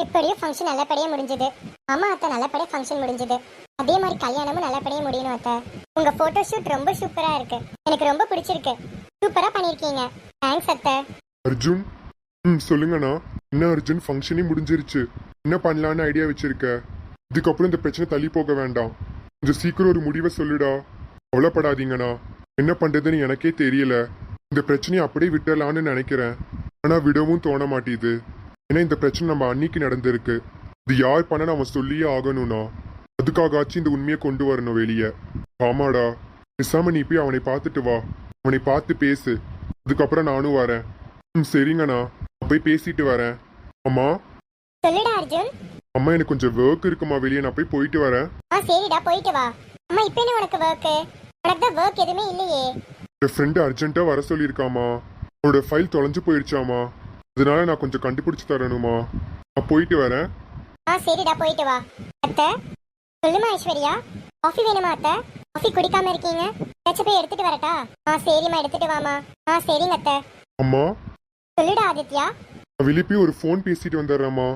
எப்படியோ ஃபங்க்ஷன் நல்லபடியா முடிஞ்சது. அம்மா அத்தை நல்லபடியா ஃபங்க்ஷன் முடிஞ்சது. அதே மாதிரி கல்யாணமும் நல்லபடியா முடியணும் அத்தை. உங்க போட்டோ ஷூட் ரொம்ப சூப்பரா இருக்கு. எனக்கு ரொம்ப பிடிச்சிருக்கு. சூப்பரா பண்ணிருக்கீங்க. தேங்க்ஸ் அத்தை. அர்ஜுன், சொல்லுங்கண்ணா. என்ன அர்ஜுன், ஃபங்க்ஷனே முடிஞ்சிருச்சு. என்ன பண்ணலான்னு ஐடியா வச்சிருக்க? இதுக்கப்புறம் இந்த பிரச்சனை தள்ளி போக வேண்டாம். கொஞ்சம் சீக்கிரம் ஒரு முடிவை சொல்லுடா. கவலைப்படாதீங்கண்ணா. என்ன பண்றதுன்னு எனக்கே தெரியல. இந்த பிரச்சனையை அப்படியே விட்டுடலான்னு நினைக்கிறேன். ஆனா விடவும் தோண மாட்டேது. ஏன்னா இந்த பிரச்சனை நம்ம அன்னைக்கு நடந்திருக்கு. இது யார் பண்ண நம்ம சொல்லியே ஆகணும்னா அதுக்காகச்சும் இந்த உண்மையை கொண்டு வரணும் வெளியே. ஆமாடா, பேசாம நீ போய் அவனை பார்த்துட்டு வா. அவனை பார்த்து பேசு. அதுக்கப்புறம் நானும் வரேன். சரிங்கண்ணா, போய் பேசிட்டு வரேன். அம்மா. சொல்லுடா அர்ஜுன். அம்மா, எனக்கு கொஞ்சம் ஒர்க் இருக்குமா வெளியே, நான் போயிட்டு வரேன். சரிடா, போயிட்டு வா. அம்மா, இப்போ என்ன உனக்கு ஒர்க்? உனக்கு தான் ஒர்க் எதுவுமே இல்லையே. என் ஃப்ரெண்டு அர்ஜென்ட்டா வர சொல்லியிருக்காமா. அவனோட ஃபைல் தொலைஞ்சு போயிடுச்சாமா. அதனால நான் கொஞ்சம் கண்டுபிடிச்சு தரணுமா. நான் போயிட்டு வரேன். சரிடா, போயிட்டு வா. அத்தை, சொல்லுமா ஐஸ்வர்யா. காஃபி வேணுமா அத்தை? காஃபி குடிக்காம இருக்கீங்க. ஏதாச்சும் போய் எடுத்துட்டு வரட்டா? சரிம்மா, எடுத்துட்டு வாமா. சரிங்க அத்தை. அம்மா. சொல்லுடா ஆதித்யா. நான் வெளியே போய் ஒரு ஃபோன் பேசிட்டு வந்துடுறேம்மா.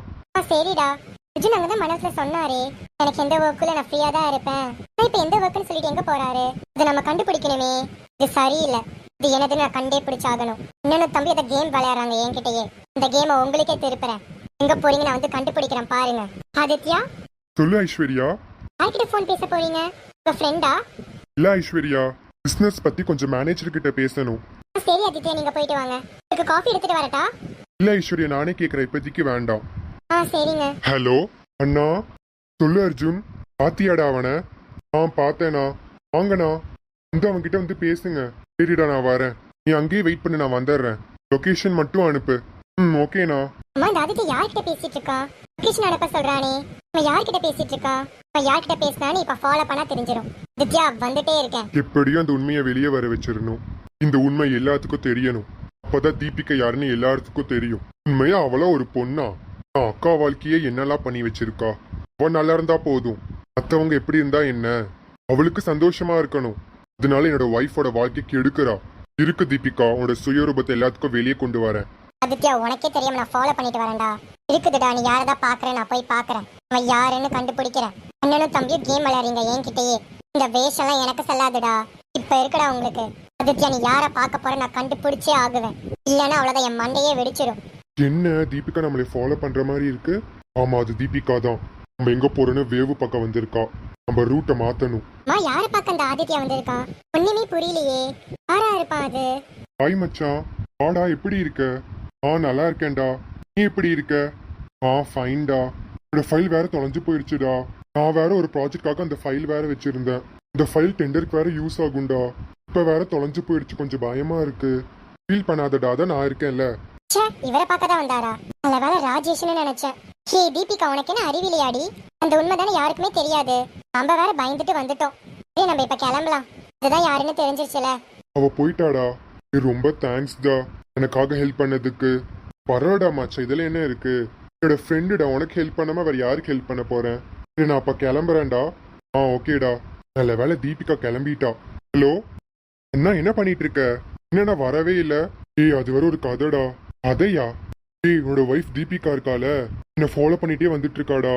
சரிடா. அர்ஜுன் அங்கதான் மனசுல சொன்னாரே, எனக்கு எந்த ஒர்க்குல நான் ஃப்ரீயா தான் இருப்பேன். இப்ப எந்த ஒர்க்குன்னு சொல்லிட்டு எங்க போறாரு? இதை நம்ம கண்டுபிடிக்கணுமே. இது சரியில்லை. இது எனதுன்னு நான் கண்டே பிடிச்சாகணும். இன்னொன்னு தம்பி அதை கேம் விளையாடுறாங்க என்கிட்டயே. இந்த கேமை உங்களுக்கே திருப்புறேன். எங்க போறீங்க நான் வந்து கண்டுபிடிக்கிறேன் பாருங்க. ஆதித்யா. சொல்லு ஐஸ்வர்யா. யார்கிட்ட ஃபோன் பேச போறீங்க? உங்க ஃப்ரெண்டா? இல்ல ஐஸ்வர்யா, பிசினஸ் பத்தி கொஞ்சம் மேனேஜர் கிட்ட பேசணும். சரி ஆதித்யா, நீங்க போயிட்டு வாங்க. உங்களுக்கு காஃபி எடுத்துட்டு வரட்டா? இல்ல ஐஸ்வர்யா, நானே கேக்குறேன், இப்போதைக்கு வேண்டாம். சரிங்க. ஹலோ அண்ணா. சொல்லு அர்ஜுன், பாத்தியாடா அவனை? பார்த்தேண்ணா. வாங்கண்ணா, வந்து அவன்கிட்ட வந்து பேசுங்க. சரிடா, நான் வரேன். நீ அங்கேயே வெயிட் பண்ணு, நான் வந்துடுறேன். லொகேஷன் மட்டும் அனுப்பு. ஓகேண்ணா. அம்மா, இந்த ஆதித்யா யார்கிட்ட பேசிட்டு இருக்கா? லொகேஷன் அனுப்ப சொல்றானே. அவன் யார்கிட்ட பேசிட்டு இருக்கா? அவன் யார்கிட்ட பேசினான்னு இப்ப ஃபாலோ பண்ணா தெரிஞ்சிடும். தித்யா, வந்துட்டே இருக்கேன். எப்படியும் அந்த உண்மையை வெளியே வர வச்சிடணும். இந்த உண்மை எல்லாத்துக்கும் தெரியணும். அப்பதான் தீபிகா யாருன்னு எல்லாத்துக்கும் தெரியும். உண்மையா அவளா ஒரு பொண்ணா? அக்கா வாழ்க்கையே என்னெல்லாம் பண்ணி வச்சிருக்கா. அவன் நல்லா இருந்தா போதும். மத்தவங்க எப்படி இருந்தா என்ன? அவளுக்கு சந்தோஷமா இருக்கணும். இதனால என்னோட ஒய்ஃபோட வாழ்க்கைக்கு எடுக்கிறா. இருக்கு தீபிகா, உன்னோட சுயரூபத்தை எல்லாத்துக்கும் வெளியே கொண்டு வரேன். ஆதித்யா, உனக்கே தெரியாம நான் ஃபாலோ பண்ணிட்டு வரேன்டா. இருக்குதுடா, நீ யாரதான் பாக்குறேன், நான் போய் பாக்குறேன். அவன் யாருன்னு கண்டுபிடிக்கிறேன். அண்ணனும் தம்பியும் கேம் விளையாடுறீங்க என்கிட்டயே. இந்த வேஷம்லாம் எனக்கு செல்லாதுடா. இப்ப இருக்குடா உங்களுக்கு. ஆதித்யா, நீ யார பார்க்க போற நான் கண்டுபிடிச்சே ஆகுவேன். இல்லன்னா அவ்வளவுதான், என் மண்டையே வெடிச்சிடும். என்ன தீபிகா நம்மளை ஃபாலோ பண்ற மாதிரி இருக்கு? ஆமா, அது தீபிகா தான். நம்ம எங்க போறோன்னு வேவு பக்கம் வந்திருக்கா. நம்ம ரூட்டை மாத்தணும். யார பார்க்க அந்த ஆதித்யா வந்திருக்கான்? ஒண்ணுமே புரியலையே. யாரா இருப்பான் அது? ஹாய் மச்சான். ஆடா, எப்படி இருக்க? நல்லா இருக்கேன்டா. நீ எப்படி இருக்க? ஃபைன்டா. என்னோட ஃபைல் வேற தொலைஞ்சு போயிடுச்சுடா. நான் வேற ஒரு ப்ராஜெக்ட்காக அந்த ஃபைல் வேற வச்சிருந்தேன். இந்த ஃபைல் டெண்டருக்கு வேற யூஸ் ஆகும்டா. இப்ப வேற தொலைஞ்சு போயிடுச்சு. கொஞ்சம் பயமா இருக்கு. ஃபீல் பண்ணாதடா, தான் நான் இருக்கேன்ல. இவரை பார்க்கதான் வந்தாரா? நல்ல வேலை ராஜேஷ்னு நினைச்சேன். ஹே தீபிகா, உனக்கு என்ன அறிவிலையாடி? அந்த உண்மைதானே யாருக்குமே தெரியாது. நம்ம வேற பயந்துட்டு வந்துட்டோம். நம்ம இப்ப கிளம்பலாம். இதுதான் யாருன்னு தெரிஞ்சிருச்சுல. அவ போயிட்டாடா. ரொம்ப தேங்க்ஸ் டா, எனக்காக ஹெல்ப் பண்ணதுக்கு. பரவாடா மச்சா, இதுல என்ன இருக்கு? என்னோட ஃப்ரெண்டுடா, உனக்கு ஹெல்ப் பண்ணாம வேற யாருக்கு ஹெல்ப் பண்ண போறேன்? நான் அப்ப கிளம்புறேன்டா. ஓகேடா. நல்ல வேலை தீபிகா கிளம்பிட்டா. ஹலோ அண்ணா, என்ன பண்ணிட்டு இருக்க? என்னன்னா வரவே இல்ல. அது வர ஒரு கதைடா. அதையா? உன்னோட ஒய்ஃப் தீபிகா இருக்கால, என்ன ஃபாலோ பண்ணிட்டே வந்துட்டு இருக்காடா.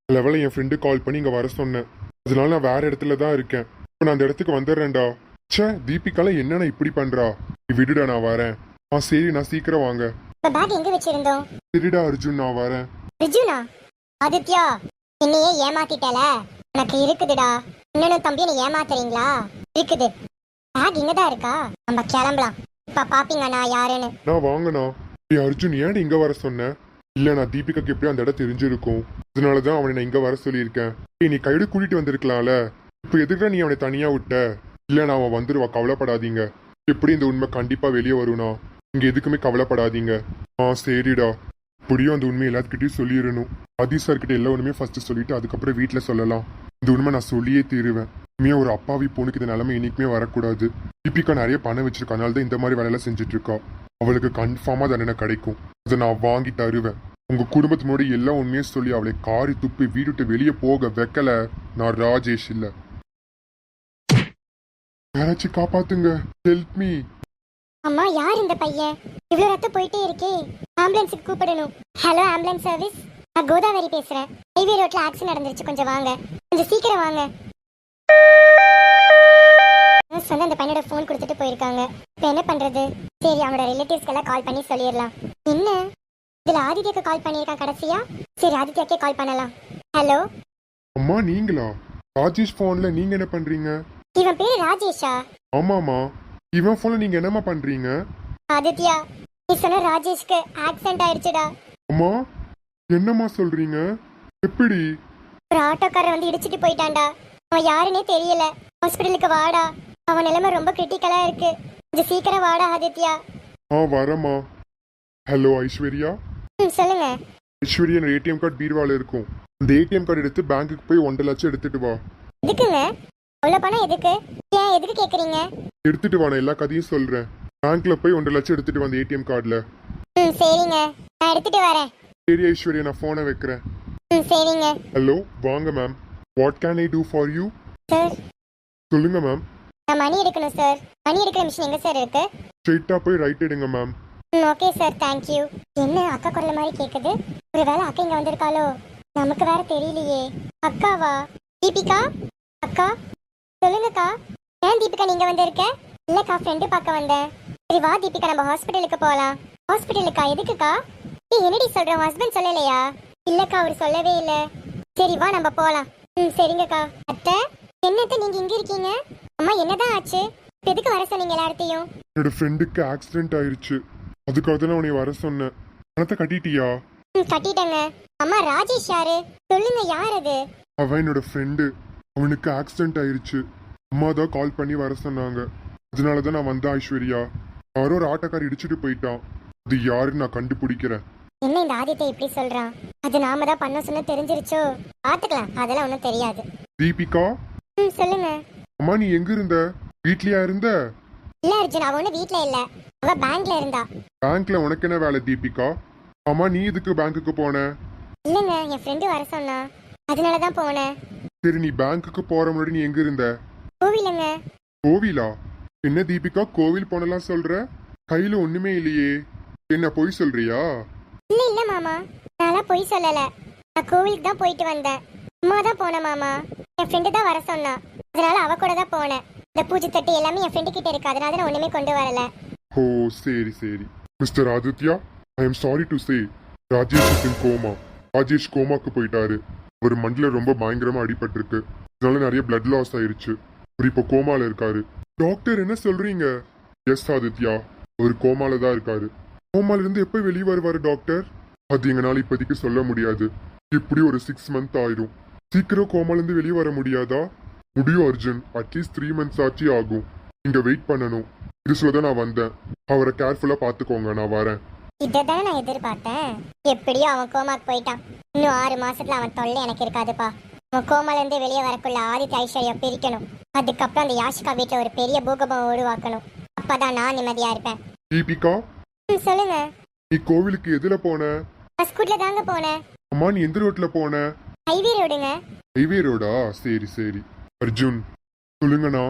நல்ல வேலை என் ஃப்ரெண்டு கால் பண்ணி இங்க வர சொன்னேன். அதனால நான் வேற இடத்துல தான் இருக்கேன். இப்போ நான் அந்த இடத்துக்கு வந்துடுறேன்டா. தீபிகால என்னன்னா இப்படி பண்றா? விடுடா, நான் வரேன். சரி, நான் சீக்கிரம் வாங்க. பேக் எங்க வச்சிருந்தோம்? சரிடா அர்ஜுன், நான் வரேன். அர்ஜுனா? ஆதித்யா, என்னையே ஏமாத்திட்டல. எனக்கு இருக்குதுடா. இன்னொன்னு தம்பி, நீ ஏமாத்துறீங்களா? இருக்குது. பேக் இங்கதான் இருக்கா? நம்ம கிளம்பலாம். இப்ப பாப்பீங்க நான் யாருன்னு. நான் வாங்கண்ணா. அர்ஜுன், ஏன் இங்க வர சொன்ன? இல்ல, நான் தீபிகாக்கு எப்படியும் அந்த இடம் தெரிஞ்சிருக்கும். அதனாலதான் அவனை நான் இங்க வர சொல்லியிருக்கேன். நீ கைடு கூட்டிட்டு வந்திருக்கலாம்ல. இப்ப எதுக்குடா நீ அவனை தனியா விட்ட? இல்ல, நான் அவன் வந்துருவா, கவலைப்படாதீங்க. எப்படி இந்த உண்மை கண்டிப்பா வெளியே வரும்னா, இங்க எதுக்குமே கவலைப்படாதீங்க. சரிடா. இப்படியும் அந்த உண்மை எல்லாத்துக்கிட்டையும் சொல்லிடணும். ஆதி சார் கிட்ட எல்லா உண்மையும் ஃபர்ஸ்ட் சொல்லிட்டு அதுக்கப்புறம் வீட்டுல சொல்லலாம். இந்த உண்மை நான் சொல்லியே தீருவேன். இனிமே ஒரு அப்பாவி பொண்ணுக்கு இந்த நிலைமை என்னைக்குமே வரக்கூடாது. தீபிகா நிறைய பணம் வச்சிருக்கனால தான் இந்த மாதிரி வேலையெல்லாம் செஞ்சுட்டு இருக்கா. அவளுக்கு கன்ஃபார்மா தண்டனை கிடைக்கும். அதை நான் வாங்கி தருவேன். உங்க குடும்பத்து முன்னாடி எல்லா உண்மையும் சொல்லி அவளை காரி துப்பி வீடு விட்டு வெளியே போக வைக்கல நான் ராஜேஷ் இல்ல. யாராச்சும் காப்பாத்துங்க. Help me. அம்மா, யார் இந்த பையன்? இவ்வளவு ரத்தம் போயிட்டே இருக்கே. ஆம்புலன்ஸுக்கு கூப்பிடணும். Hello ambulance service. நான் கோதாவரி பேசுறேன். ஹைவே ரோட்ல ஆக்சிடென்ட் நடந்துருச்சு, கொஞ்சம் வாங்க, கொஞ்சம் சீக்கிரம் வாங்க. நர்ஸ் வந்து அந்த பையனோட ஃபோன் கொடுத்துட்டு போயிருக்காங்க. இப்போ என்ன பண்றது? சரி, அவனோட ரிலேட்டிவ்ஸ்க்கு எல்லாம் கால் பண்ணி சொல்லிடலாம். என்ன இதுல ஆதித்யாக்கு கால் பண்ணியிருக்கான் கடைசியா? சரி, ஆதித்யாக்கே கால் பண்ணலாம். ஹலோ அம்மா நீங்களா? ராஜேஷ் போன்ல நீங்க என்ன பண்றீங்க? இவன் பேரு ராஜேஷா? ஆமாமா. இவன் போன்ல நீங்க என்னம்மா பண்றீங்க? ஆதித்யா, நீ சொன்ன ராஜேஷ்க்கு ஆக்சிடென்ட் ஆயிடுச்சுடா. அம்மா என்னம்மா சொல்றீங்க? எப்படி? ஒரு ஆட்டோக்காரர் வந்து இடிச்சிட்டு போயிட்டான்டா. அவன் யாருன்னே தெரியல. ஹாஸ்பிட்டலுக்கு வாடா, அவன் நிலைமை ரொம்ப கிரிட்டிக்கலா இருக்கு. கொஞ்சம் சீக்கிரம் வாடா ஆதித்யா. வரமா. ஹலோ ஐஸ்வர்யா. சொல்லுங்க. ஐஸ்வர்யா, என்னோட ஏடிஎம் கார்டு பீர்வால இருக்கும். அந்த ஏடிஎம் கார்டு எடுத்து பேங்க்குக்கு போய் 1.5 லட்சம் எடுத்துட்டு வா. எதுக்குங்க அவ்வளவு பணம்? எதுக்கு? ஏன் எதுக்கு கேக்குறீங்க? எடுத்துட்டு வா, நான் எல்லா கதையும் சொல்றேன். பேங்க்ல போய் 1.5 லட்சம் எடுத்துட்டு வந்த ஏடிஎம் கார்டுல. சரிங்க, நான் எடுத்துட்டு வரேன். சரி ஐஸ்வர்யா, நான் போனை வைக்கிறேன். சரிங்க. ஹலோ, வாங்க ma'am. What can I do for you? Sir, சொல்லுங்க மேம். நான் மணி எடுக்கணும் சார். மணி எடுக்கிற மிஷின் எங்க சார் இருக்கு? ஸ்ட்ரெயிட்டா போய் ரைட் எடுங்க மேம். Okay sir, thank you. என்ன அக்கா குரல் மாதிரி கேக்குது? ஒருவேளை அக்கா இங்க வந்திருக்காளோ? நமக்கு வேற தெரியலையே. அக்காவா? தீபிகா அக்கா? சொல்லுங்கக்கா. ஏன் தீபிகா நீங்க வந்திருக்க? இல்லக்கா, ஃப்ரெண்டு பார்க்க வந்தேன். சரி வா தீபிகா, நம்ம ஹாஸ்பிட்டலுக்கு போலாம். ஹாஸ்பிட்டலுக்கா? எதுக்குக்கா? என்னடி சொல்ற, ஹஸ்பண்ட் சொல்லலையா? இல்லக்கா, அவர் சொல்லவே இல்ல. சரி வா நம்ம போலாம். சரிங்கக்கா. அத்தை, என்னத்த நீங்க இங்க இருக்கீங்க? அம்மா என்னதான் ஆச்சு? எதுக்கு வர சொன்னீங்க எல்லார்த்தையும்? என்னோட ஃப்ரெண்டுக்கு ஆக்சிடென்ட் ஆயிருச்சு, அதுக்காக தான் உன்னை வர சொன்னேன். பணத்தை கட்டிட்டியா? கட்டிட்டேங்க. அம்மா, ராஜேஷ் யாரு? சொல்லுங்க, யார் அது? அவன் என்னோட ஃப்ரெண்டு. அவனுக்கு ஆக்சிடென்ட் ஆயிருச்சு. அம்மா தான் கால் பண்ணி வர சொன்னாங்க. அதனாலதான் நான் வந்தேன் ஐஸ்வர்யா. யாரோ ஒரு ஆட்டோக்கார் இடிச்சிட்டு போயிட்டான். அது யாருன்னு நான் கண்டுபிடிக்கிறேன். என்ன இந்த ஆதித்யா இப்படி சொல்றான்? அது நாம தான் பண்ண சொன்ன தெரிஞ்சிருச்சோ? பாத்துக்கலாம், அதெல்லாம் ஒன்றும் தெரியாது. தீபிகா, சொல்லுங்க. அம்மா நீ எங்க இருந்த? வீட்லயா இருந்த? இல்ல அர்ஜுன், அவ ஒண்ணு வீட்ல இல்ல, அவ பேங்க்ல இருந்தா. பேங்க்ல உனக்கு என்ன வேலை தீபிகா? அம்மா நீ இதுக்கு பேங்க்குக்கு போன? இல்லங்க, என் ஃப்ரெண்டு வர சொன்னா, அதனாலதான் போனேன். சரி, நீ பேங்க்குக்கு போற முன்னாடி நீ எங்க இருந்த? கோவிலுங்க. கோவிலா? என்ன தீபிகா, கோவில் போனலாம் சொல்ற? கையில ஒண்ணுமே இல்லையே. என்ன பொய் சொல்றியா? இல்ல இல்ல மாமா, நான் போய் சொல்லல. நான் கோவிலுக்கு தான் போயிட்டு வந்தேன். அம்மா தான் போனேன் மாமா. என் ஃப்ரெண்டு தான் வர சொன்னா, அதனால அவ கூட தான் போனேன். இந்த பூஜை தட்டு எல்லாமே என் ஃப்ரெண்டு கிட்ட இருக்கு, அதனால நான் ஒண்ணுமே கொண்டு வரல. ஓ சரி சரி. Mister Aditya, I am sorry to say, Rajesh is in coma. Rajesh கோமாக்கு போயிட்டாரு. அவர் மண்டில ரொம்ப பயங்கரமா அடிபட்டிருக்கு. இதனால நிறைய பிளட் லாஸ் ஆயிருச்சு. அவர் இப்போ கோமால இருக்காரு. டாக்டர் என்ன சொல்றீங்க? எஸ் ஆதித்யா, அவர் கோமால தான் இருக்காரு. கோமால இருந்து எப்ப வெளியே வருவாரு டாக்டர்? அது எங்களால இப்போதைக்கு சொல்ல முடியாது. இப்படி ஒரு 6 மந்த் ஆயிரும். சீக்கிரம் கோமால இருந்து வெளியே வர முடியாதா? முடியும் அர்ஜுன், அட்லீஸ்ட் 3 மந்த்ஸ் ஆச்சு ஆகும். நீங்க வெயிட் பண்ணணும். இது சொல்லதான் நான் வந்தேன். அவரை கேர்ஃபுல்லா பாத்துக்கோங்க, நான் வரேன். இதான் நான் எதிர்பார்த்தேன். எப்படியோ அவன் கோமாக்கு போயிட்டான். இன்னும் 6 மாசத்துல அவன் தொல்லை எனக்கு இருக்காதுப்பா. அவன் கோமால இருந்து வெளியே வரக்குள்ள ஆதித்ய ஐஸ்வர்யா பிரிக்கணும். அதுக்கப்புறம் அந்த யாஷிகா வீட்டுல ஒரு பெரிய பூகம்பம் உருவாக்கணும். அப்பதான் நான் நிம்மதியா இருப்பேன். தீபிகா, சொல்லுங்க. நீ கோவிலுக்கு எதுல போன? ஸ்கூட்ல தாங்க போனேன். அம்மா நீ எந்த ரோட்ல போன? ஹைவே ரோடுங்க. ஹைவே ரோடா? சரி சரி. அர்ஜுன் சொல்லுங்கண்ணா,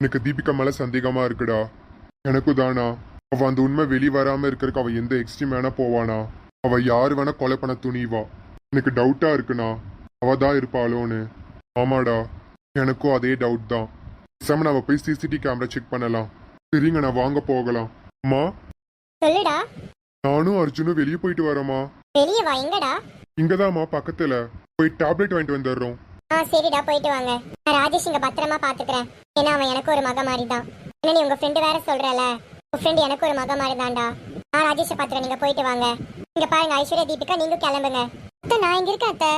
எனக்கு தீபிகா மேல சந்தேகமா இருக்குடா. எனக்கும் தானா. அவ அந்த உண்மை வெளி வராம இருக்கிறதுக்கு அவ எந்த எக்ஸ்ட்ரீம் வேணா போவானா? அவ யாரு வேணா கொலை பண்ண துணிவா. எனக்கு டவுட்டா இருக்குண்ணா, அவ தான் இருப்பாளோன்னு. ஆமாடா, எனக்கும் அதே டவுட் தான். பேசாம நம்ம போய் சிசிடிவி கேமரா செக் பண்ணலாம். சரிங்க, நான் வாங்க போகலாம். அம்மா, சொல்லுடா. நானும் அர்ஜுனும் வெளியே போயிட்டு வரோமா. வெளியே வா. எங்கடா? இங்கதாம்மா, பக்கத்துல. போய் டேப்லெட் வாங்கிட்டு வந்துடுறோம். சரிடா, போயிட்டு வாங்க. நான் ராஜேஷ் இங்க பத்திரமா பாத்துக்கிறேன். ஏன்னா அவன் எனக்கு ஒரு மக மாதிரி தான். என்ன நீ உங்க ஃப்ரெண்டு வேற சொல்றல, உங்க ஃப்ரெண்டு எனக்கு ஒரு மக மாதிரி தான்டா. நான் ராஜேஷை பாத்துறேன், நீங்க போயிட்டு வாங்க. இங்க பாருங்க ஐஸ்வர்யா, தீபிகா நீங்க கிளம்புங்க. அத்தை நான் இங்க இருக்கேன் அத்தை.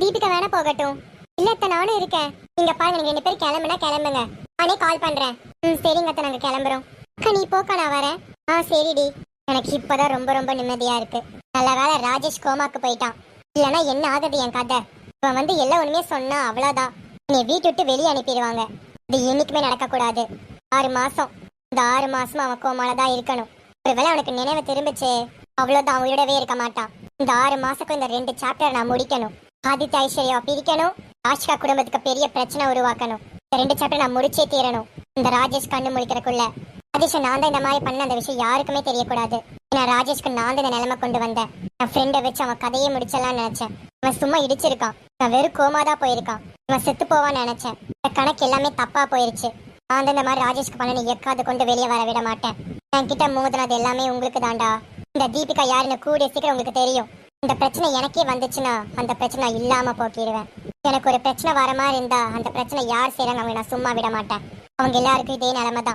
தீபிகா வேணா போகட்டும். இல்ல அத்தை, நானும் இருக்கேன். நீங்க பாருங்க, நீங்க 2 பேரும் கிளம்புனா கிளம்புங்க. நானே கால் பண்றேன். சரிங்க அத்தை, நாங்க கிளம்புறோம். அக்கா நீ போக்கா, நான் வரேன். சரிடி. எனக்கு இப்பதான் ரொம்ப ரொம்ப நிம்மதியா இருக்கு. நல்ல வேளை ராஜேஷ் கோமாக்கு போயிட்டான். இல்லைன்னா என்ன ஆகுது என் கதை? இவன் வந்து எல்லா ஒண்ணுமே சொன்னா அவ்வளவுதான். என்னை வீட்டு விட்டு வெளியே அனுப்பிடுவாங்க. இது என்னைக்குமே நடக்கக்கூடாது. 6 மாசம், இந்த 6 மாசமா அவன் கோமாலதான் இருக்கணும். ஒருவேளை அவனுக்கு நினைவு திரும்பிச்சு, அவ்வளவுதான், உயிரோடவே இருக்க மாட்டான். இந்த 6 மாசக்கும் இந்த 2 சாப்டர் நான் முடிக்கணும். ஆதித்ய ஐஸ்வர்யா பிரிக்கணும். ஆஷிகா குடும்பத்துக்கு பெரிய பிரச்சனை உருவாக்கணும். இந்த 2 சாப்டர் நான் முடிச்சே தீரணும். இந்த ராஜேஷ் கண்ணு முடிக்கிறதுக்குள்ள. ராஜேஷ் நான் தான் இந்த மாதிரி பண்ண அந்த விஷயம் யாருக்குமே தெரியக்கூடாது. நான் ராஜேஷ்க்கு நான் தான் இந்த நிலைமை கொண்டு வந்தேன். என் ஃப்ரெண்டை வச்சு அவன் கதையை முடிச்சலாம்னு நினைச்சேன். அவன் சும்மா இடிச்சிருக்கான். நான் வெறும் கோமாதான் போயிருக்கான். இவன் செத்து போவான்னு நினைச்சேன். இந்த கணக்கு எல்லாமே தப்பா போயிருச்சு. நான் இந்த மாதிரி ராஜேஷ்க்கு பண்ண எக்காது கொண்டு வெளியே வர விட மாட்டேன். என்கிட்ட மோதினது எல்லாமே உங்களுக்கு தாண்டா. இந்த தீபிகா யாருன்னு கூடிய சீக்கிரம் உங்களுக்கு தெரியும். இந்த பிரச்சனை எனக்கே வந்துச்சுன்னா அந்த பிரச்சனை இல்லாம போக்கிடுவேன். எனக்கு ஒரு பிரச்சனை வர மாதிரி இருந்தா அந்த பிரச்சனை யார் செய்யறாங்க அவங்க நான் சும்மா விட மாட்டேன். அவங்க எல்லாருக்கும் இதே நிலைமை தான்.